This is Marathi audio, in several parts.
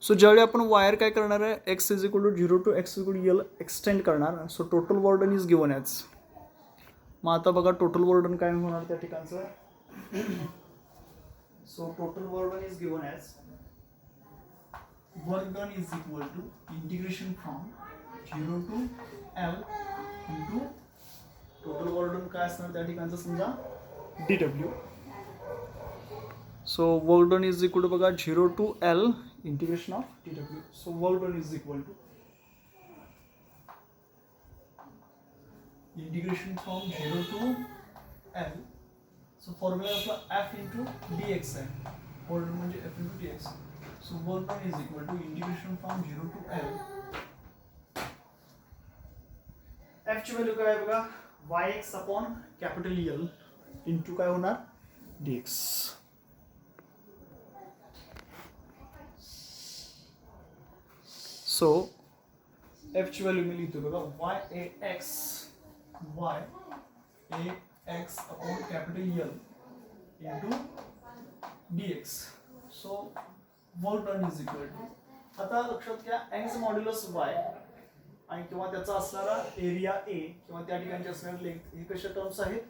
सो ज्यावेळी आपण वायर काय करणार आहे X is equal to 0 to X equal to L extend करणार. So total work done is given as. मग आता बघा टोटल वर्क डन काय होणार त्या ठिकाणचं. So total work done is given as work done is equal to integration from 0 to L into total work done काय असणार त्या ठिकाणचं समजा dw. So work done is equal to बघा 0 to L integration of dw. So work done is equal to integration from 0 to L. So formula आपला f इंटू dx आहे. वर्क डन म्हणजे f into dx. So work done is equal to integration from 0 to L. f ची व्हॅल्यू काय आहे बघा yx upon capital L into काय होणार dx. सो f ची व्हॅल्यू मी लिहितो बघा yax upon capital L into dx. So work done is equal to आता लक्षात घ्या x मॉड्युलस y आणि किंवा त्याचा असणारा एरिया ए किंवा त्या ठिकाणची असणारी लेंथ हे कशा टर्म्स आहेत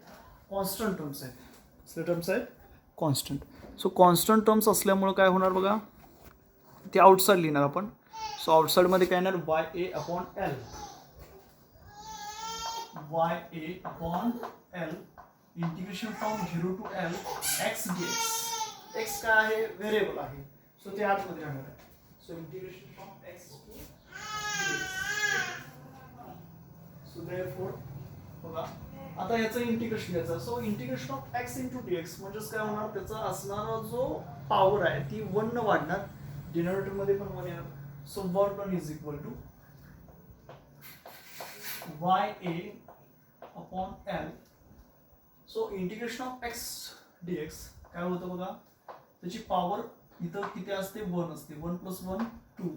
कॉन्स्टंट टर्म्स आहेत. कसले टर्म्स आहेत कॉन्स्टंट. सो कॉन्स्टंट टर्म्स असल्यामुळे काय होणार बघा ते आउटसाईड लिहिणार आपण. सो आउटसाईडमध्ये काय येणार YA upon L integration from 0 to L x dx. x काय आहे व्हेरिएबल आहे सो ते आतमध्ये राहणार आहे. So integration from x to dx. So therefore बघा आता याचं इंटिग्रेशन घ्यायचं. So integration of x into dx म्हणजेच काय होणार त्याचा असणारा जो पॉवर आहे ती 1 न वाढणार. डिनोमिनेटर मध्ये पण 1 येणार. So work done is equal to YA upon L. So integration of x dx काय होतं बघा त्याची पॉवर इथं किती असते 1 असते. 1 + 1 2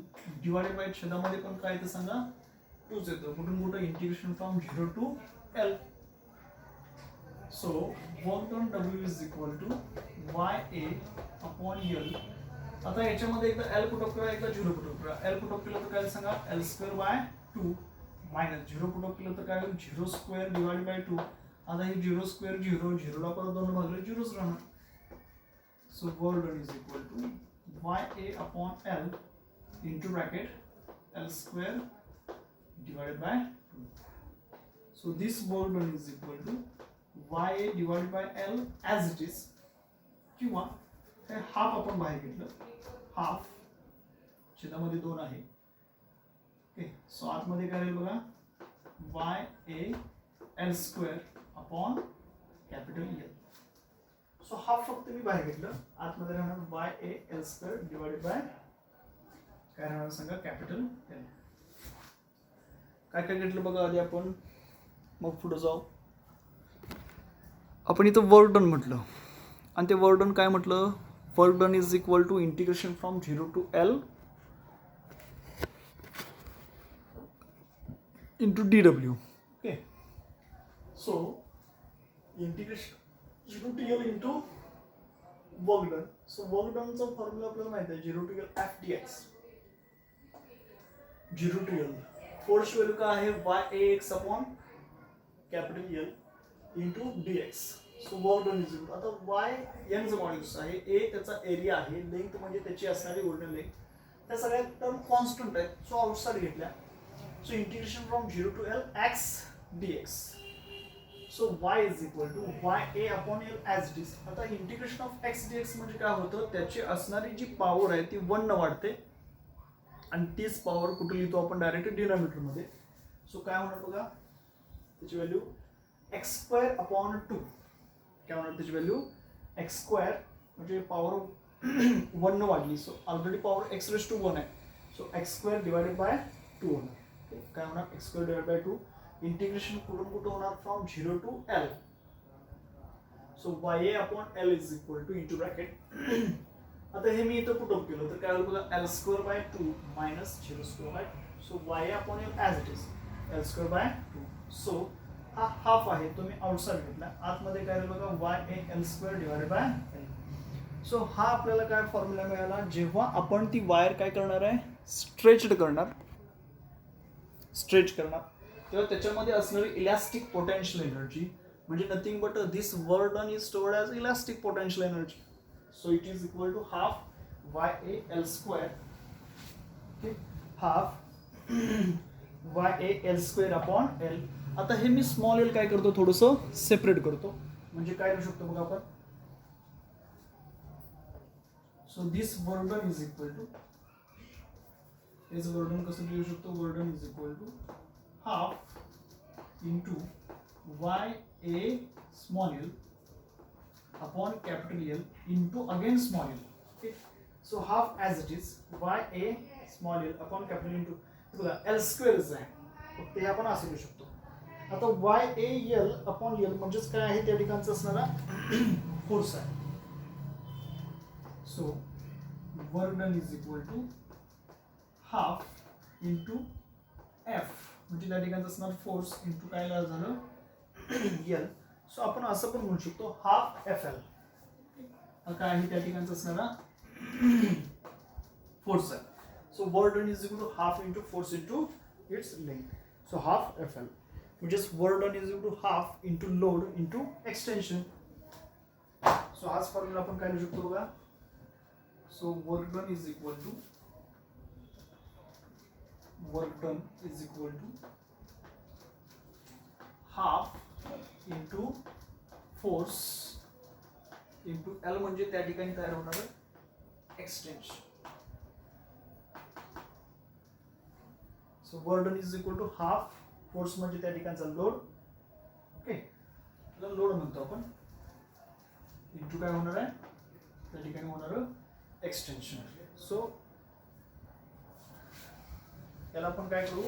डिवाइडेड बाय छेदामध्ये पण काय ते सांगा 2 येतं. कुठून कुठं integration from 0 to L. So work done W is equal to YA upon L. आता याच्यामध्ये एकदा L पुट ऑफ करा एकदा 0 पुट ऑफ करा. L पुट ऑफ केलं तर काय सांगा L²/2 मायनस 0 पुट ऑफ केलं तर काय होईल 0² डिवाइड बाय 2. आता हे 0² 0 0ला परत 2 भागले 0च राहणार. So work done is equal to YA upon L into bracket L² divided by 2. So this work done is equal to YA divided by L as it is. किंवा हे हाफ आपण बाहेर घेतलं हाफ छेदामध्ये 2 आहे. ओके सो आतमध्ये काय राहील बघा YA L² upon capital L. So half फक्त मी बाहेर घेतलं आतमध्ये राहणार YA L² डिवाइडेड बाय काय राहणार सांगा कॅपिटल L. काय काय घेतलं बघा आधी आपण मग पुढे जाऊ. आपण इथं वर्क डन म्हटलं आणि ते वर्क डन काय म्हटलं work done is equal to integration from 0 to L into dw. Okay so integration 0 to L into work done. So work डनचा फॉर्म्युला आपल्याला माहिती आहे 0 to L f dx. 0 to L force value काय आहे YAX upon capital L into dx. So work done is equal आता y यांचं मॉड्युलस आहे a त्याचा एरिया आहे लेंथ म्हणजे त्याची असणारी ओरिजिनल लेंथ त्या सगळ्या टर्म कॉन्स्टंट आहेत. सो आउटसाइड घेतल्या. So integration from 0 to L x dx. So y is equal to YA upon L as it is. आता इंटिग्रेशन ऑफ x dx म्हणजे काय होतं त्याची असणारी जी पॉवर आहे ती 1 न वाढते आणि तीच पॉवर कुठे लिहितो आपण डायरेक्ट डिनॉमिनेटर मध्ये. सो काय होणार बघा त्याची व्हॅल्यू x² अपॉन 2 काय होणार त्याची व्हॅल्यू x² म्हणजे पॉवर 1 न वाढली. सो ऑलरेडी पॉवर x⁻1 आहे. सो x² डिवाइडेड बाय 2 होणार. काय होणार x² डिवाइडेड बाय 2. इंटिग्रेशन कुठून कुठं होणार from 0 to L. So YA upon L is equal to into bracket आता हे मी इथं पुट ऑफ केलं तर काय होईल बघा L²/2 minus 0²/2. So YA upon L as it is L²/2. So हा हाफ आहे तो मी आउटसाइड घेतला. आतमध्ये काय बघा YA L² divided by L. So हा आपल्याला काय फॉर्म्युला मिळाला, जेव्हा आपण ती वायर काय करणार आहे, स्ट्रेच करणार, तेव्हा त्याच्यामध्ये असणारी इलॅस्टिक पोटेन्शियल एनर्जी म्हणजे nothing but this work done is stored as elastic potential energy. So it is equal to half YAL², half YAL² upon L. आता हे मी स्मॉल एल काय करतो, थोडंसं सेपरेट करतो, म्हणजे काय लिहू शकतो बघा आपण. So this work done is equal to, हेच वर्क डन कसं लिहू शकतो, work done is equal to half into YA small L upon capital L into again small L. Okay, so half as it is YA small L upon capital into बघा L² आहे, फक्त हे आपण असं लिहू शकतो. आता YAL अपॉन एल म्हणजेच काय आहे, त्या ठिकाणचं असणारा फोर्स आहे. So work done is equal to half into F म्हणजे त्या ठिकाणचं असणार फोर्स इंटू काय झालं एल. सो आपण असं पण म्हणू शकतो हाफ FL काय आहे, त्या ठिकाणचं असणारा फोर्स आहे. So work done is equal to half into force into its length. So half FL म्हणजेच work done is equal to half into load into extension. So हाच फॉर्म्युला आपण काय लिहू शकतो बघा. So work done is equal to half into force into L म्हणजे त्या ठिकाणी तयार होणार extension. So work done is equal to half force म्हणजे त्या ठिकाणचा लोड, ओके, त्याला लोड म्हणतो आपण, इंटू काय होणार आहे, त्या ठिकाणी होणार एक्सटेन्शन. सो याला आपण काय करू,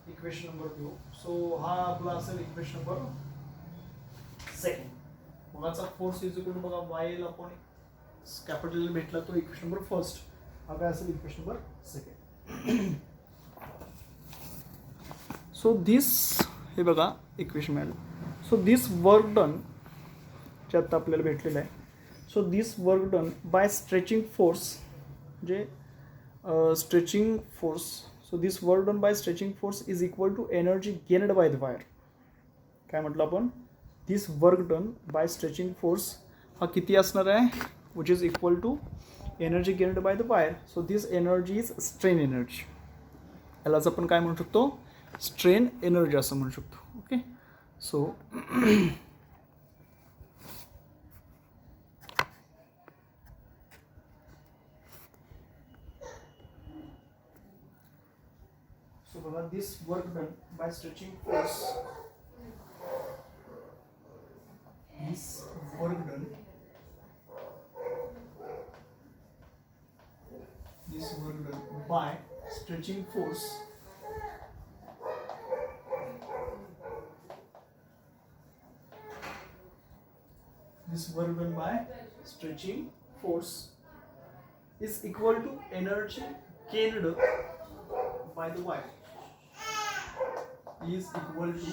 इक्वेशन नंबर घेऊ. सो हा आपला असेल इक्वेशन नंबर सेकंड. मगाचा फोर्स इज इक्वल टू बघा YL अपॉन कॅपिटल भेटला तो इक्वेशन नंबर फर्स्ट. हा काय असेल equation number second. So this हे बघा इक्वेशन मिळालं. सो दिस वर्क डन जे आता आपल्याला भेटलेलं आहे. So this work done by stretching force म्हणजे stretching force. So this work done by stretching force is equal to energy gained by the wire. काय म्हटलं आपण, this work done by stretching force हा किती असणार आहे, which is equal to energy gained by the wire. So this energy is strain energy. यालाच आपण काय म्हणू शकतो, स्ट्रेन एनर्जी असं म्हणू शकतो. ओके, सो बघा this work done by stretching force, this work done by stretching force is equal to energy gained by the wire. is equal to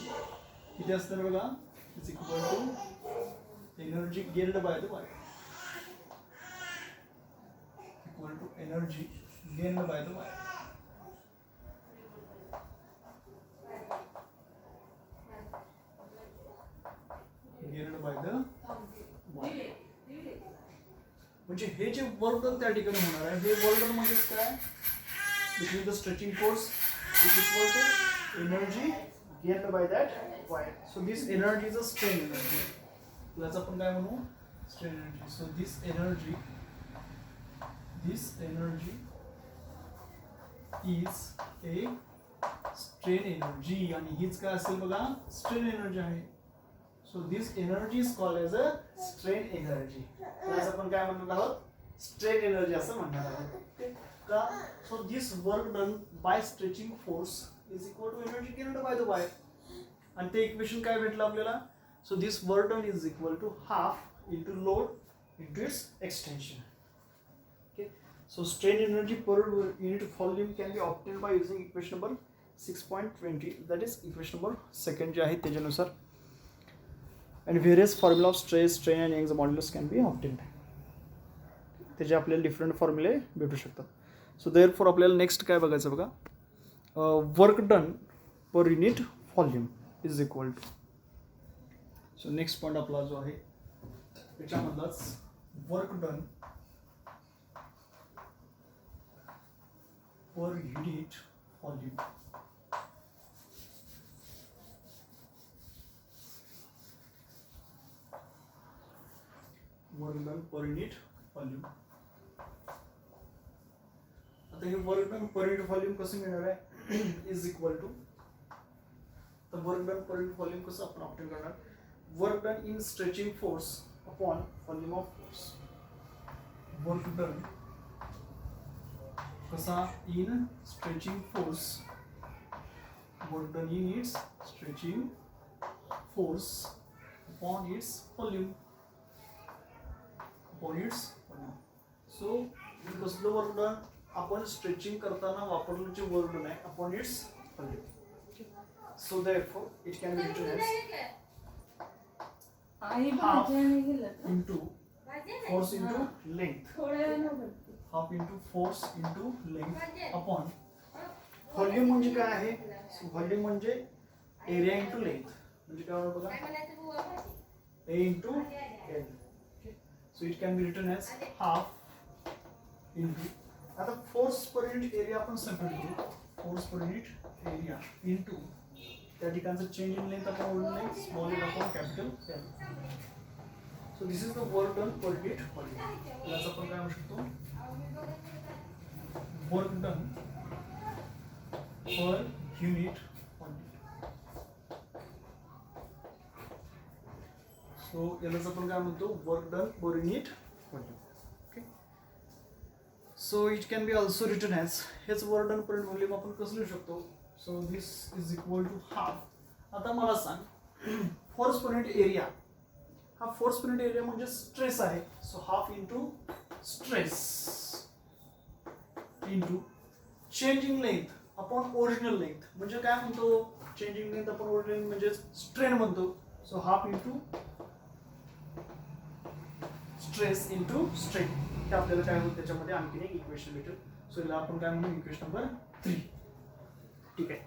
किती असणार बघा, is equal to energy gained by the wire, equal to energy gained by the wire. gained by the wire म्हणजे हे जे वर्क डन त्या ठिकाणी होणार आहे, हे वर्क डन म्हणजे काय, between the stretching force is equal to energy gained by that wire. So this energy is a strain energy. याचा आपण काय म्हणू, strain energy. So this energy is a strain energy आणि हीच काय असेल बघा, strain energy आहे. So this energy is called as a strain energy. याचा आपण काय म्हणणार आहोत, strain energy असं म्हणणार आहोत. का, so this work done by stretching force is equal to energy gained by the wire. आणि ते इक्वेशन काय भेटलं आपल्याला, so this work done is equal to half into load into its extension. Okay, so strain energy per unit volume can be obtained by using equation number 6.20, that is equation number second जे आहे त्याच्यानुसार, and various formula of stress, strain and Young's modulus can be obtained. त्याचे आपल्याला डिफरंट फॉर्म्युले भेटू शकतात. सो देअरफॉर आपल्याला नेक्स्ट काय बघायचं बघा, work done per unit volume is equal to. So next point आपला जो आहे त्याच्यामधलाच work done per unit volume. Work done per unit volume. आता हे work done per unit volume कसं मिळणार आहे, इज इक्वल टू, तर work done per unit volume कसं आपण ऑब्टेन करणार, work done in stretching force upon volume of force. Work done कसा in stretching force, work done in its stretching force upon its volume, upon its volume. So कसलं वर्क डन, आपण स्ट्रेचिंग करताना वापरलं जे वर्क डन आहे upon its volume. So therefore it can be written as half into force into length, half into force into length upon volume. म्हणजे काय आहे, व्हॉल्यूम म्हणजे एरिया इंटू लेंथ, म्हणजे काय होणार बघा, A into L. So it can be written as half into, आता फोर्स पर युनिट एरिया आपण सेपरेट करू, force per unit area into त्या ठिकाणचं चेंज इन लेंथ आपण ओढून लेंथ स्मॉल लेंथ आपण capital L. So this is the work done per unit volume. याचा आपण काय म्हणू शकतो, work done per unit volume. So यालाच आपण काय म्हणतो, work done per unit volume. Okay, so it can be also written as, हेच work done per unit volume आपण कसं लिहू शकतो, so this is equal to half. आता मला सांग, फोर्स पर युनिट एरिया, हा फोर्स पर युनिट एरिया म्हणजे स्ट्रेस आहे. So half into stress into changing length upon original length. म्हणजे काय म्हणतो, चेंजिंग लेंथ अपॉन ओरिजिनल म्हणजे स्ट्रेन म्हणतो. So half into stress into strain. हे आपल्याला काय होतं, त्याच्यामध्ये आणखीन एक इक्वेशन भेटेल. सो याला आपण काय म्हणू, इक्वेशन नंबर 3. ठीक आहे,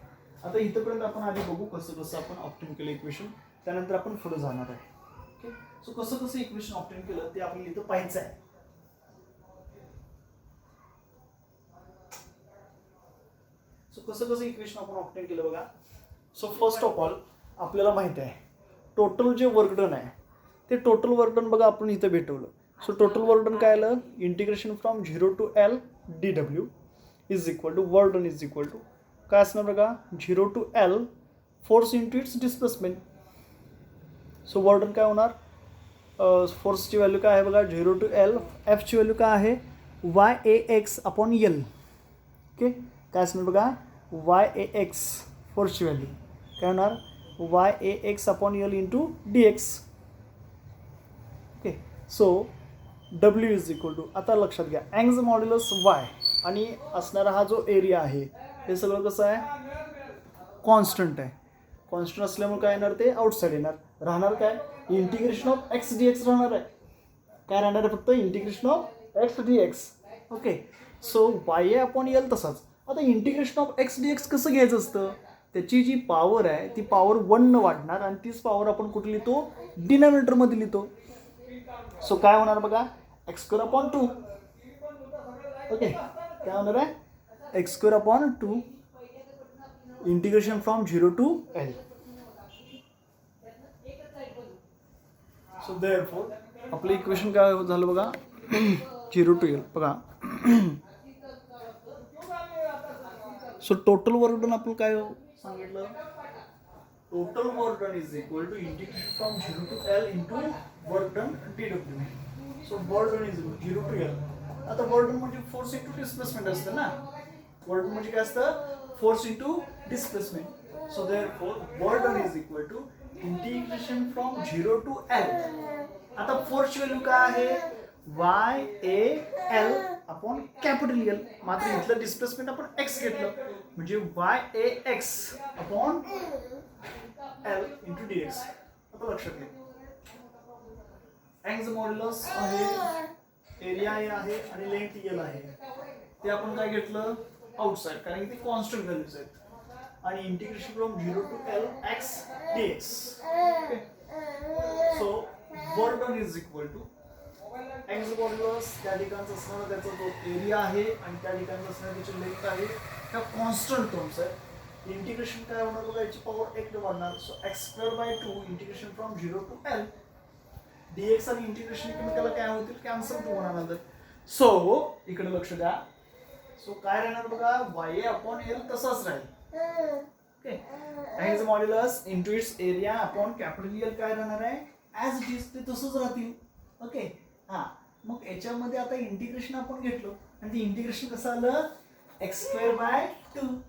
आता इथपर्यंत आपण आधी बघू कसं कसं आपण ऑब्टेन केलं इक्वेशन, त्यानंतर आपण पुढे जाणार आहे. ओके, सो कसं कसं इक्वेशन ऑब्टेन केलं ते आपल्याला इथं पाहायचं आहे. सो कसं कसं इक्वेशन आपण ऑब्टेन केलं बघा. सो फर्स्ट ऑफ ऑल आपल्याला माहिती आहे टोटल जे वर्क डन आहे ते टोटल वर्क डन बघा आपण इथं भेटवलं. सो टोटल वर्क डन काय आलं, integration from 0 to L dw is equal to work done is equal to काय असणार बघा, 0 to L force into its displacement. So work done काय होणार, फोर्सची व्हॅल्यू काय आहे बघा, 0 to L, एफची व्हॅल्यू काय आहे, YAX अपॉन L. ओके, काय असणार बघा, YAX फोर्सची व्हॅल्यू काय होणार, YAX upon L into DX. Okay, so W is equal to, आता लक्षात घ्या, अँगज मॉड्युलस Y आणि असणारा हा जो एरिया आहे हे सगळं कसं आहे, कॉन्स्टंट आहे. कॉन्स्टंट असल्यामुळे काय येणार, ते आउटसाईड येणार. राहणार काय, integration of x D x राहणार आहे. काय राहणार आहे, फक्त integration of x D x. Okay, so Y A upon L तसाच. आता integration of x D x कसं घ्यायचं असतं, त्याची जी पॉवर आहे ती पॉवर 1 न वाढणार आणि तीच पॉवर आपण कुठे लिहितो, डिनॉमिनेटरमध्ये लिहितो. सो काय होणार बघा, एक्स स्क्वेअर अपॉन 2. ओके, काय होणार आहे, X square upon 2 integration from 0 to L. So therefore आपलं इक्वेशन काय झालं बघा, 0 to L बघा. सो टोटल वर्क डन आपण काय सांगितलं, total work done is equal to integration from 0 to L into work done dw. So work done is 0 to L. आता वर्क डन म्हणजे फोर्स इंटू डिस्प्लेसमेंट असतं ना, वर्क डन म्हणजे काय असतं, force into displacement. So therefore work done is equal to integration from 0 to L. आता फोर्सची व्हॅल्यू काय आहे, YAL अपॉन कॅपिटल L. मात्र इथलं डिस्प्लेसमेंट आपण x घेतलं म्हणजे YAX upon L into DX. आता लक्षात घ्या, अँगज मॉड्युलस आहे एरिया ए आहे आणि लेंथ एल आहे, ते आपण काय घेतलं आउटसाइड, कारण की ते कॉन्स्टंट व्हॅल्यूज आहेत. आणि integration from 0 to L x dx. Okay, so work done is equal to X modulus त्या ठिकाणचा असणारा त्याचा जो एरिया आहे आणि त्या ठिकाणचा असणारा त्याची लेंथ आहे, त्या कॉन्स्टंट टर्म्स आहेत. इंटिग्रेशन काय होणार बघा, याची पॉवर 1 ने वाढणार. सो x²/2 integration from 0 to L dx आणि इंटिग्रेशन एकमेकाला काय होतील, कॅन्सल टू वन अनदर. सो इकडे लक्ष द्या. सो काय राहणार बघा, ya/L तसाच राहील. Okay, x modulus into its area upon capital L काय राहणार आहे, ॲज इट इज, ते तसंच राहतील. ओके, हा मग याच्यामध्ये आता इंटिग्रेशन आपण घेतलं आणि ते इंटिग्रेशन कसं आलं, x²/2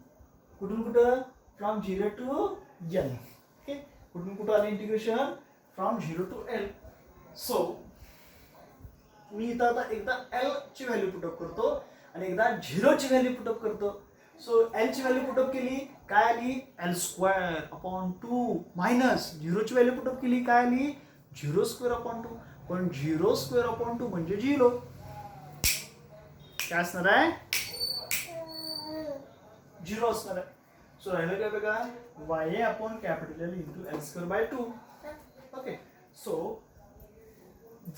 कुठून कुठं, फ्रॉम 0 to L. ओके, कुठून कुठं आलं integration, from 0 to L. So मी इथं आता एकदा L ची व्हॅल्यू पुटअप करतो आणि एकदा 0 ची व्हॅल्यू पुटअप करतो. सो L ची व्हॅल्यू पुटअप केली, काय आली, L²/2 मायनस 0 ची व्हॅल्यू पुटअप केली, काय आली, 0²/2. पण 0²/2 म्हणजे 0. काय असणार आहे, 0 असणार आहे. सो राहिलं काय बघा, ya/L into L²/2. Okay, so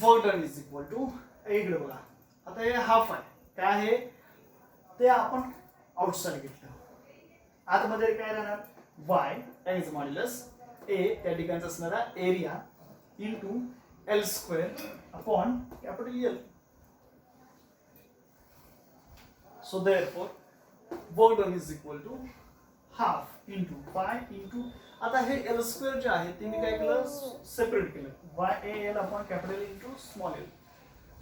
work done is equal to, इकडे बघा आता हे हाफ आहे, काय आहे ते आपण आउटसाइड घेतलं. आतमध्ये काय राहणार, y एक्स मॉड्युलस ए त्या ठिकाणचा असणारा area into L²/L. So therefore work done is equal to half into y into, आता हे L² जे आहे ते मी काय केलं, सेपरेट केलं, ya/L into small L.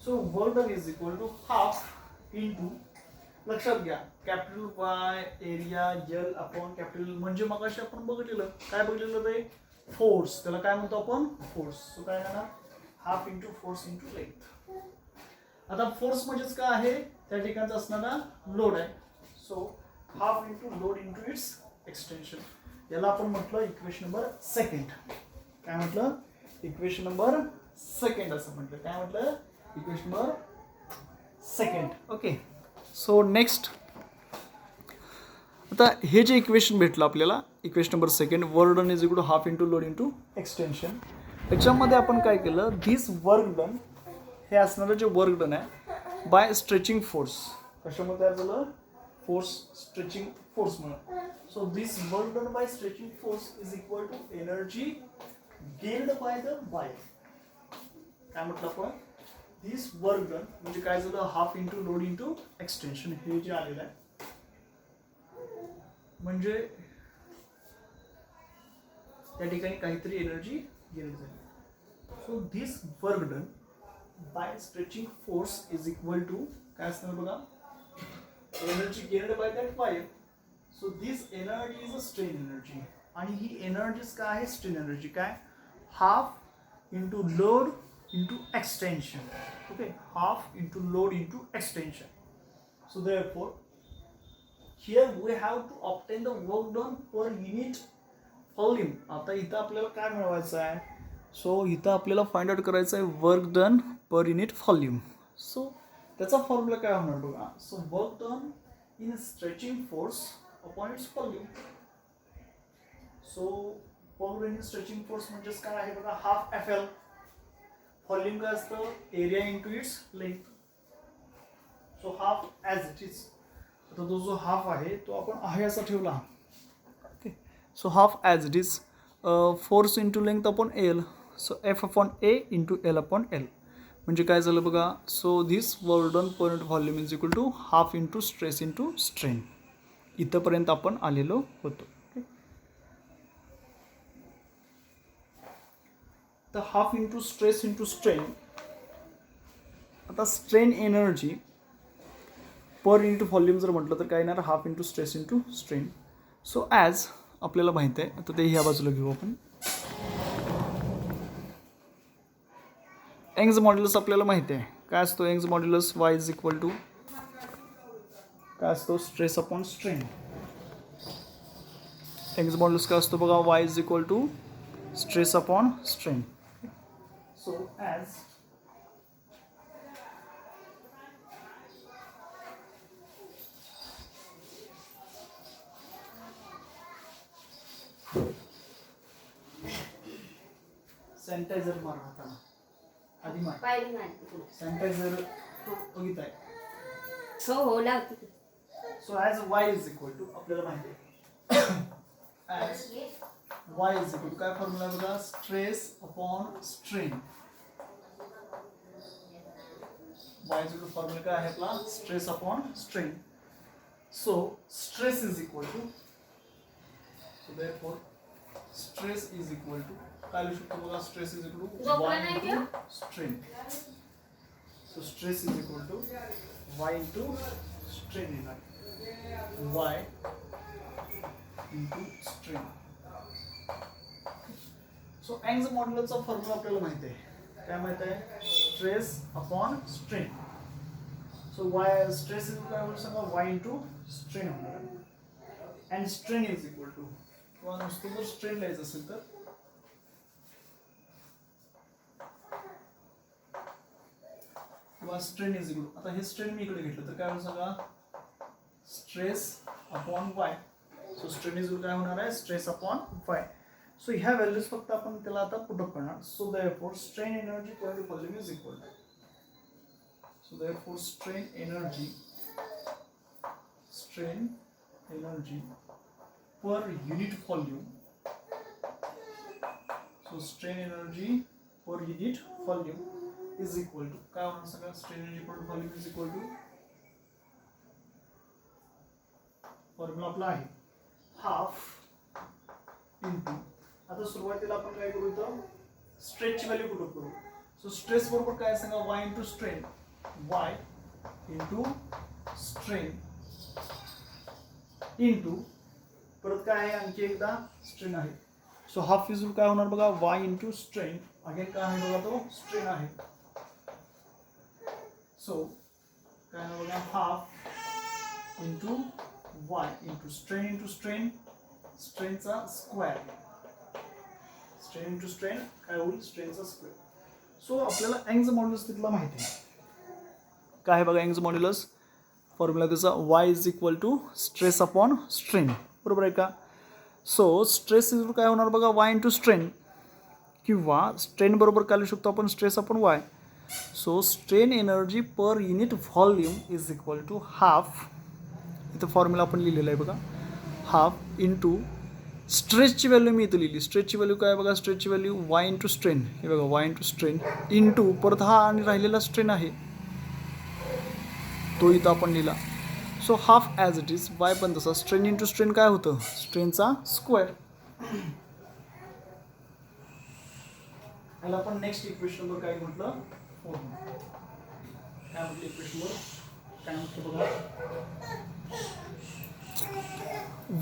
So work done is equal to half into, लक्षात घ्या, कॅपिटल Y एरिया L अपॉन कॅपिटल, म्हणजे मगाशी आपण बघितलेलं, काय बघितलेलं ते, फोर्स, त्याला काय म्हणतो आपण, फोर्स. सो काय करणार, half into force into length. आता फोर्स म्हणजेच काय आहे, त्या ठिकाणचा असणारा लोड आहे. So half into load into its extension, याला आपण म्हटलं इक्वेशन नंबर सेकंड. काय म्हटलं, इक्वेशन नंबर सेकंड असं म्हटलं. काय म्हटलं, equation number second. Okay, so next आता हे जे इक्वेशन भेटलं आपल्याला, equation number second, work done is equal to half into load into extension. याच्यामध्ये आपण काय केलं, दिस वर्क डन, हे असणारं जे वर्क डन आहे बाय स्ट्रेचिंग फोर्स, कशामुळे तयार झालं, फोर्स, स्ट्रेचिंग फोर्स म्हणून. So this work done by stretching force is equal to energy gained by the wire. काय म्हटलं आपण, दिस वर्क डन म्हणजे काय झालं, half into load into extension, हे जे आलेलं आहे म्हणजे त्या ठिकाणी काहीतरी एनर्जी गेन झाली. So this work done by stretching force is equal to, काय असणार बघा, energy gained bye that wire. So this energy is a strain energy, आणि ही एनर्जीज काय आहे, स्ट्रेन एनर्जी, काय, half into load into extension. Okay, half into load into extension. So therefore here we have to obtain the work done per unit volume. आता इथं आपल्याला काय मिळवायचं आहे, सो इथं आपल्याला फाइंड आउट करायचं आहे work done per unit volume. So त्याचा फॉर्म्युला काय होणार बघा, so work done in stretching force upon its volume. So work done in stretching force म्हणजेच काय आहे बघा, हाफ FL. व्हॉल्यूम काय असतं, area into its length. So half as it is, आता तो जो हाफ आहे तो आपण आहे असा ठेवला. Okay, so half as it is, force into length upon L. So F/A into L/L म्हणजे काय झालं बघा, so this work done per unit volume is equal to half into stress into strain. इथंपर्यंत आपण आलेलो होतो. ओके, तर half into stress into strain. आता strain energy per unit volume जर म्हटलं तर काय येणार, half into stress into strain. So as आपल्याला माहिती आहे, आता ते ह्या बाजूला घेऊ आपण. यंग्स मॉड्युलस आपल्याला माहिती आहे, काय असतो Young's modulus, y is equal to काय असतो, stress upon strain. Young's modulus काय असतो बघा, y is equal to stress upon strain. So as sanitiser मार हाताला आधी मार. पाहिली नाही सॅनिटायझर बघितलाय. हो लावते की. So as Y is equal to आपल्याला माहिती आहे as Y is equal to काय फॉर्म्युला आहे बघा, stress upon strain. Y is equal formula काय आहे आपला, stress upon strain. So stress is equal to, so therefore stress is equal to काय लिहू शकतो बघा, stress is equal to Y into strain. So stress is equal to Y into strain येणार, वाय इंटू स्ट्रेन. सो यंग's मॉड्युलसचा फॉर्म्युला आपल्याला माहिती आहे. काय माहिती आहे, stress upon strain. So Y stress is काय होईल सांगा, वाय इंटू स्ट्रेन होणार. And strain is equal to, किंवा नुसतं जर स्ट्रेन लिहायचं असेल तर किंवा स्ट्रेन इज इक्वल टू, आता हे स्ट्रेन मी इकडे घेतलं तर काय होईल सांगा, stress upon Y. So strain is equal काय होणार आहे, स्ट्रेस अपॉन वाय. सो ह्या व्हॅल्यूज फक्त आपण त्याला आता पुटअप करणार. So therefore strain energy per volume is equal to, so therefore strain energy per unit volume. So strain energy per unit volume is equal to काय होणार सगळं, strain energy per volume is equal to formula आपला आहे हाफ इंटू, आता सुरुवातीला आपण काय करू तर स्ट्रेसची व्हॅल्यू पुट करू. सो स्ट्रेस बरोबर काय सांगा, Y into strain, Y into strain into परत काय आहे आणखी एकदा स्ट्रेन आहे. सो हाफ इज काय होणार बघा, वाय इंटू स्ट्रेन, अगेन काय आहे बघा तो स्ट्रेन आहे. सो काय आहे बघा, half into Y into strain स्ट्रेनचा स्क्वेअर, स्ट्रेन इंटू स्ट्रेन काय होईल, स्ट्रेनचा स्क्वेअर. सो आपल्याला यंग's मॉड्युलस तिथला माहिती आहे. काय आहे बघा यंग's मॉड्युलस, फॉर्म्युला त्याचा Y is equal to stress upon strain, बरोबर आहे का. सो स्ट्रेस इज काय होणार बघा, वाय इंटू स्ट्रेन, किंवा स्ट्रेन बरोबर काय लिहू शकतो आपण, stress upon Y. So strain energy per unit volume is equal to half, इथं फॉर्म्युला आपण लिहिलेला आहे बघा, हाफ इंटू स्ट्रेसची व्हॅल्यू मी इथं लिहिली. स्ट्रेसची व्हॅल्यू काय बघा, स्ट्रेसची व्हॅल्यू वाय इंटू स्ट्रेन, हे बघा वाय इंटू स्ट्रेन इंटू परत हा आणि राहिलेला स्ट्रेन आहे तो इथं आपण लिहिला. So half as it is, Y पण तसा, स्ट्रेन इंटू स्ट्रेन काय होतं, स्ट्रेनचा स्क्वेअर. याला आपण नेक्स्ट इक्वेशन नंबर काय म्हटलं, 4. काय म्हटलं इक्वेशन नंबर काय म्हटलं बघा,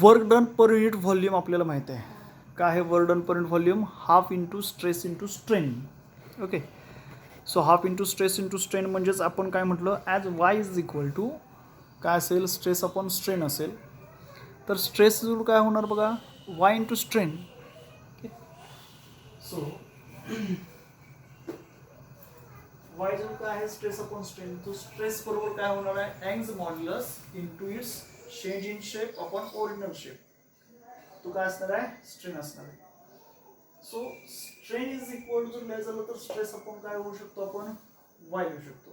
work done per unit volume आपल्याला माहिती आहे. काय आहे work done per unit volume, half into stress into strain. Okay, so half into stress into strain म्हणजेच आपण काय म्हटलं, as Y is equal to काय असेल, स्ट्रेस अपॉन स्ट्रेन असेल. तर स्ट्रेस काय होणार बघा, Y into strain. So Y जो काय आहे, स्ट्रेस अपॉन स्ट्रेन. तो स्ट्रेस बरोबर काय होणार आहे, Young's modulus into its change in shape upon original shape. तो काय असणार आहे, स्ट्रेन असणार आहे. सो स्ट्रेन इज इक्वल जर लिहायचं झालं तर स्ट्रेस अपॉन काय होऊ शकतो आपण, वाय लिहू शकतो.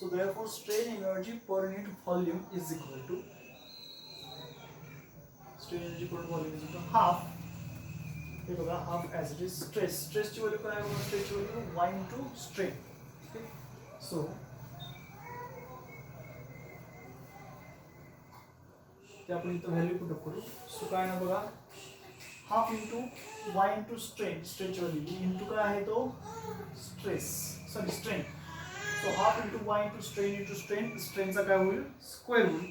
So therefore strain energy per unit volume is equal to, strain energy per volume is equal to half, हे बघा half as it is stress. स्ट्रेसची व्हॅल्यू काय आहे, स्ट्रेसची value Y into strain. Okay, so ते आपण इथं व्हॅल्यू पुट करू. सो काय ना बघा, half into Y into strain, स्ट्रेनची व्हॅल्यू इंटू काय आहे तो stress, sorry strain. So half into Y into strain, स्ट्रेनचा काय होईल, स्क्वेअर होईल.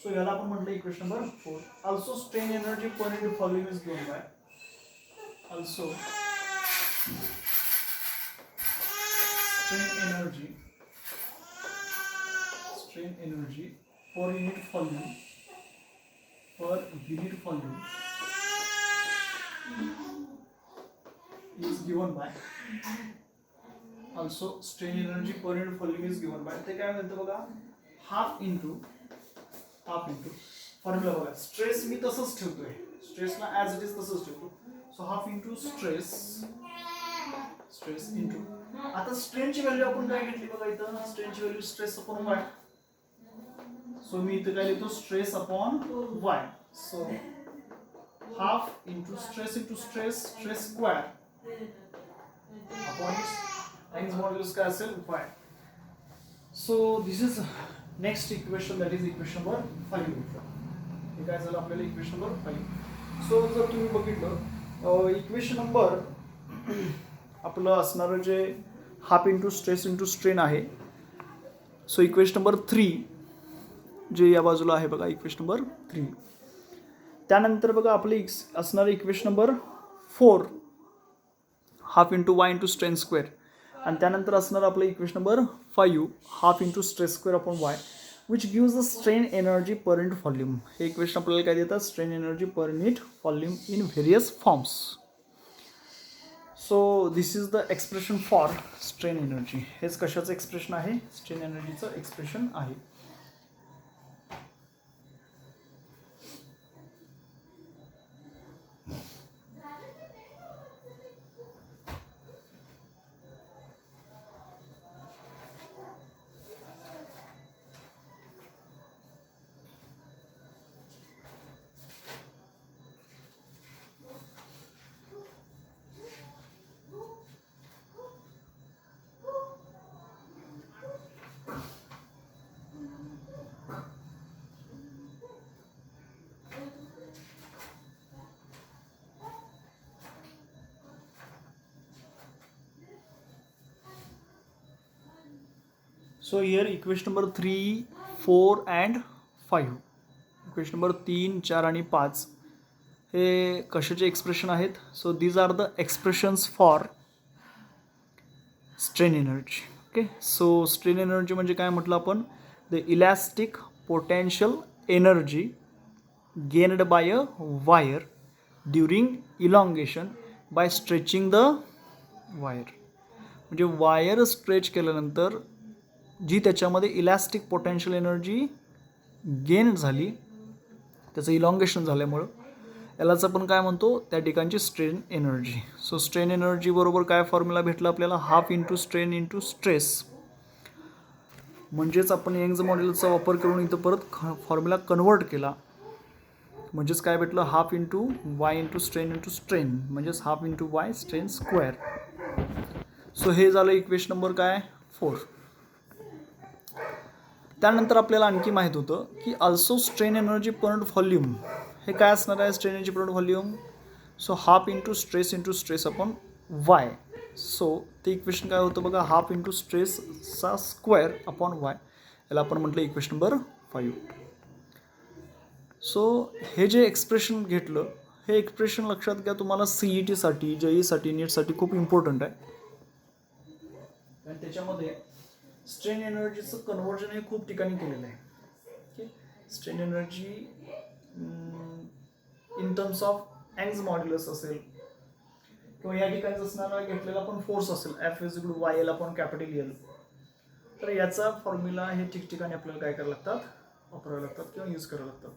सो याला आपण म्हटलं equation number 4. Also strain energy per unit volume is given by, also strain energy per unit volume is given by, also strain energy per unit volume is given by, ते काय म्हणतो बघा, हाफ इंटू फॉर्म्युला बघा, स्ट्रेस मी तसंच ठेवतोय, स्ट्रेसला ॲज इट इज तसंच ठेवतो. So half into stress into, आता स्ट्रेनची व्हॅल्यू आपण काय घेतली बघा इथं, स्ट्रेनची value stress upon Y. So मी इथं काय लिहितो, stress upon Y. So half into stress square upon Young's modulus काय असेल, Y. So this is next equation, that is equation number 5. हे काय झालं आपल्याला, इक्वेशन नंबर 5. सो जर तुम्ही बघितलं इक्वेशन नंबर आपलं असणारं जे हाफ इंटू स्ट्रेन आहे. सो इक्वेशन नंबर 3 जे या बाजूला आहे बघा, इक्वेशन नंबर 3. त्यानंतर बघा आपले असणारं equation number 4 half into Y into strain square. आणि त्यानंतर असणार आपलं equation number 5 half into stress square upon Y, which gives the strain energy per unit volume. हे इक्वेशन आपल्याला काय देतात, strain energy per unit volume in various forms. So this is the expression for strain energy. हेच कशाचं एक्सप्रेशन आहे, स्ट्रेन एनर्जीचं एक्सप्रेशन आहे. So here equation number 3, 4 and 5. Equation number 3, 4 आणि 5 हे कशाचे एक्सप्रेशन आहेत. So these are the expressions for strain energy. Okay, so strain energy म्हणजे काय म्हटलं आपण, the elastic potential energy gained by a wire during elongation by stretching the wire. म्हणजे वायर स्ट्रेच केल्यानंतर जी त्याच्यामध्ये इलॅस्टिक पोटेन्शियल एनर्जी गेन झाली, त्याचं इलॉंगेशन झाल्यामुळं यालाच आपण काय म्हणतो, त्या ठिकाणची strain energy. So strain energy बरोबर काय फॉर्म्युला भेटला आपल्याला, half into strain into stress. म्हणजेच आपण यंग्स मॉड्यूलसचा वापर करून इथं परत फॉर्म्युला कन्वर्ट केला. म्हणजेच काय भेटलं, half into Y into strain म्हणजेच half into Y strain square. So हे झालं इक्वेशन नंबर काय, 4. त्यानंतर आपल्याला आणखी माहीत होतं की also strain energy per unit volume. हे काय असणार आहे, strain energy per unit volume. So half into stress upon Y. So ते इक्वेशन काय होतं बघा, हाफ इंटू स्ट्रेसचा स्क्वेअर अपॉन वाय. याला आपण म्हटलं इक्वेशन नंबर 5. सो हे जे एक्सप्रेशन घेतलं, हे एक्सप्रेशन लक्षात घ्या, तुम्हाला CETसाठी, JEEसाठी, नीटसाठी खूप इम्पॉर्टंट आहे. आणि त्याच्यामध्ये स्ट्रेन एनर्जीचं कन्वर्जन हे खूप ठिकाणी केलेलं आहे. Okay, strain energy in terms of Young's modulus असेल किंवा या ठिकाणी असणारा घेतलेला पण फोर्स असेल, F=YL अपॉन कॅपिटल L. तर याचा फॉर्म्युला हे ठिकठिकाणी आपल्याला काय करायला लागतात, वापरावे लागतात किंवा यूज करावे लागतात.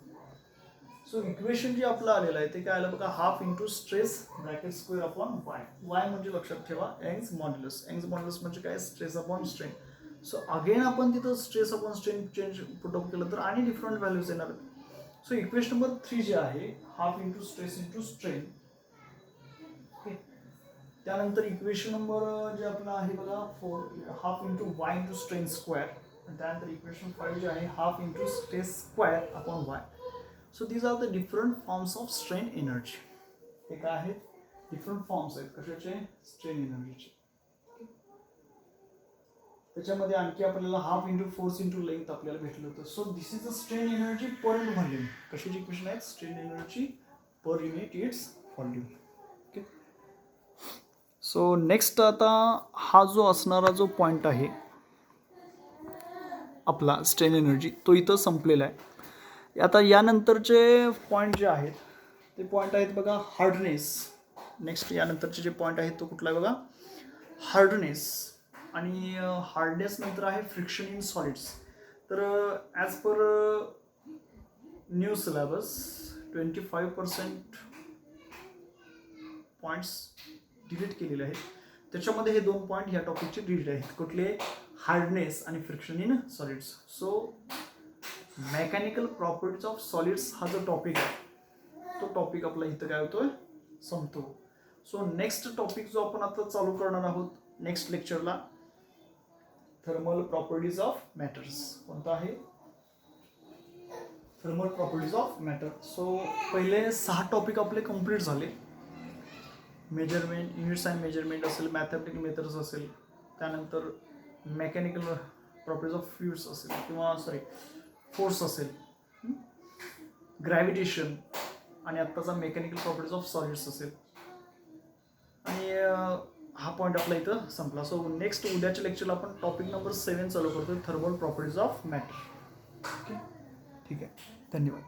सो इक्वेशन जे आपलं आलेलं आहे ते काय आलं बघा, half into stress bracket square upon Y. Y म्हणजे लक्षात ठेवा यंग्स मॉड्यूलस. यंग्स मॉड्यूलस म्हणजे काय, stress upon strain. So again आपण तिथं stress upon strain change put up केलं तर आणि डिफरंट व्हॅल्यूज येणार. सो इक्वेशन नंबर 3 जे आहे, half into stress into strain. Okay, त्यानंतर इक्वेशन नंबर जे आपलं आहे बघा 4, half into Y into strain square. आणि त्यानंतर इक्वेशन 5 जे आहे, half into stress square upon Y. So these are the different forms of strain energy. हे काय आहेत, डिफरंट फॉर्म्स आहेत कशाचे, स्ट्रेन एनर्जीचे. त्याच्यामध्ये आणखी आपल्याला half into force into length आपल्याला भेटलं होतं. So this is the strain energy per unit volume. कशाची इक्वेशन आहेत, strain energy per unit it's volume. Okay, so next आता हा जो असणारा जो पॉईंट आहे आपला स्ट्रेन एनर्जी, तो इथं संपलेला आहे. आता यानंतरचे पॉईंट जे आहेत ते पॉईंट आहेत बघा, हार्डनेस. नेक्स्ट यानंतरचे जे पॉईंट आहेत तो कुठला आहे बघा, हार्डनेस. आणि हार्डनेस नंतर आहे फ्रिक्शन इन सॉलिड्स. तर as per new syllabus 25% points delete केलेले आहेत. त्याच्यामध्ये हे 2 पॉईंट ह्या टॉपिकचे डिलीट आहेत. कुठले? हार्डनेस आणि friction in solids. So mechanical properties of solids हा जो टॉपिक आहे तो टॉपिक आपला इथं काय होतोय? संपतो. सो नेक्स्ट टॉपिक जो आपण आता चालू करणार आहोत नेक्स्ट लेक्चरला, थर्मल प्रॉपर्टीज ऑफ मॅटर्स. कोणता आहे? Thermal properties of matter. So पहिले 6 टॉपिक आपले कंप्लीट झाले. मेजरमेंट, युनिट्स अँड मेजरमेंट असेल, मॅथमॅटिकल मेथड्स असेल, त्यानंतर मेकॅनिकल प्रॉपर्टीज ऑफ फ्लुइड्स असेल किंवा फोर्स असेल, ग्रॅव्हिटेशन, आणि आत्ताचा मेकॅनिकल प्रॉपर्टीज ऑफ सॉलिड्स असेल. आणि हा पॉईंट आपला इथं संपला. सो नेक्स्ट उद्याच्या लेक्चरला आपण टॉपिक नंबर 7 चालू करतो, thermal properties of matter. Okay, ठीक आहे. धन्यवाद.